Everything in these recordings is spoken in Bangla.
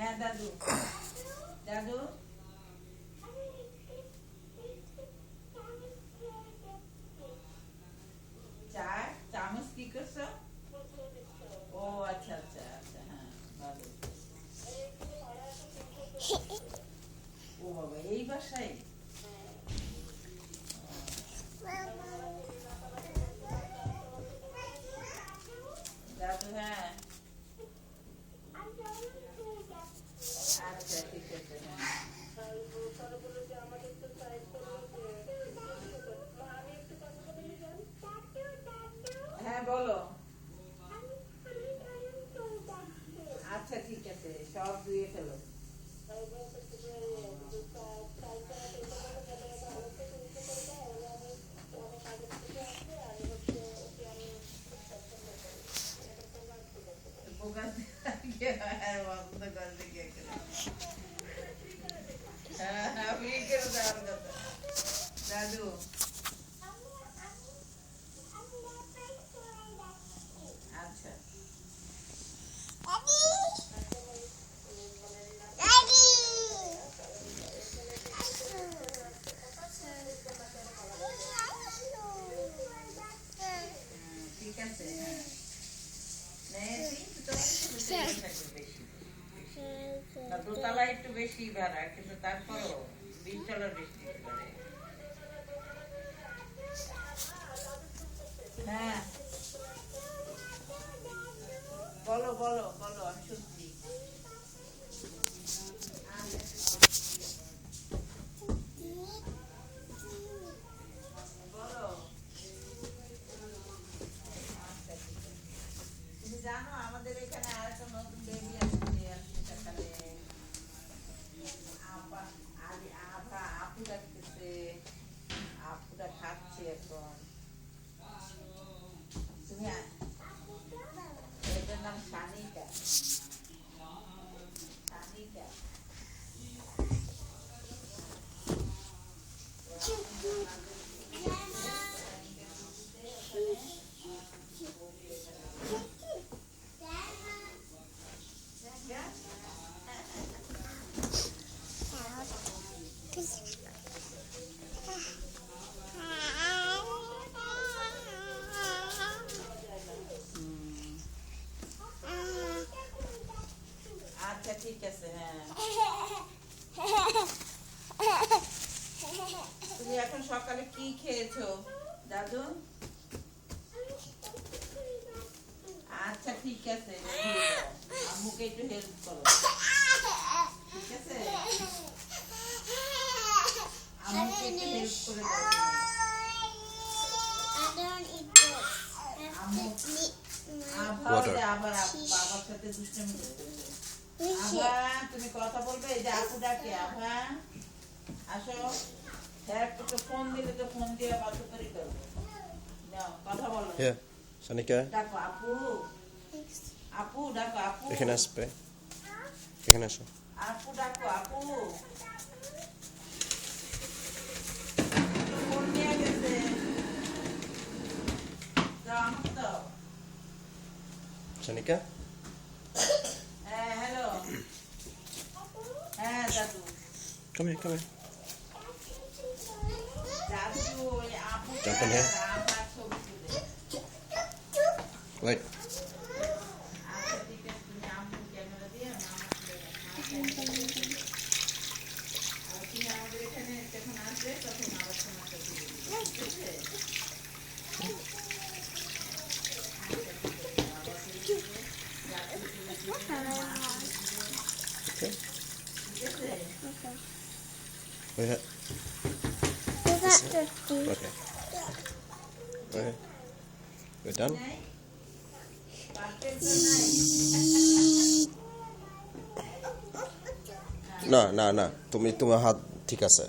হ্যাঁ দাদু, দাদু চা চামচ কি করছো? ও আচ্ছা আচ্ছা আচ্ছা, হ্যাঁ ভালো। ও বাবা, এই বাসায়? দাদু, হ্যাঁ আচ্ছা ঠিক আছে, হ্যাঁ হ্যাঁ বলো। আচ্ছা ঠিক আছে, সব ধুয়ে ফেলো। বোকা বন্ধ করতে কে করে? হ্যাঁ আমি করে দেওয়ার কথা। দাদু আচ্ছা ঠিক আছে, হ্যাঁ দোতলা একটু বেশি ভাড়া, কিন্তু তারপরও 20 তলার বেশি দিতে পারে। হ্যাঁ বলো বলো বলো, আমি শুনছি। বলো। আচ্ছা ঠিক আছে। তুমি জানো আমাদের এখানে আরেকটা নতুন বেবি আসছে সকালে। আপা আলি আভা আপু ডাকতেছে, আপুটা খাচ্ছে এখন। তুমি এটার নাম সানিকা। সানিকা আচ্ছা ঠিক আছে, হ্যাঁ তুমি এখন সকালে কি খেয়েছো দাদু? আচ্ছা ঠিক আছে, আম্মুকে একটু হেল্প করো, ঠিক আছে? আম্মুকে একটু হেল্প করে দাও তুমি। আম্মু আবার বাবার সাথে দুষ্টামি করতেছে। আভা তুমি কথা বলবে? এই যে আপু ডাকে, আভা আসো। হ্যাঁ একটু ফোন দিলে তো ফোন দিয়ে বাধ্যতারি করবো। নাও কথা বলো। Sanika, ডাকো আপু, আপু ডাকো আপু, এখানে আসবে, এখানে আসো। আপু ডাকো আপু। ফোন নিয়ে গেছে, দাও আমাকে দাও। Sanika, হ্যাঁ হ্যালো, হ্যাঁ দাদু। come here, come here. দাদু ওই আপু Jump in here. আমার ছবি তুলে। Wait. আচ্ছা ঠিক আছে, তুমি আম্মু ক্যামেরা দিয়ে আর তুমি আমাদের এখানে যখন আসবে তখন আবার তোমার ছবি দিবে, ঠিক আছে? Okay. ঠিক আছে? Wait. Okay. Okay. We're done. নাই? পারফেক্ট তো নাই? না না না, তুমি তোমার হাত ঠিক আছে।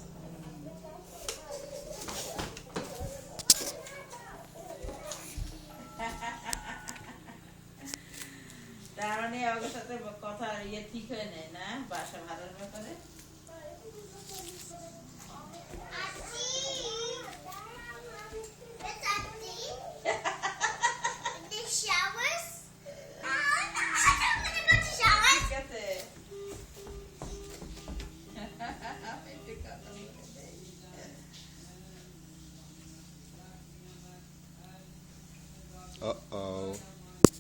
তার মানে ওর সাথে কথা ঠিক হয়ে নেয় না বাসা ভাড়ার ব্যাপারে? ঠিক আছে Uh-oh.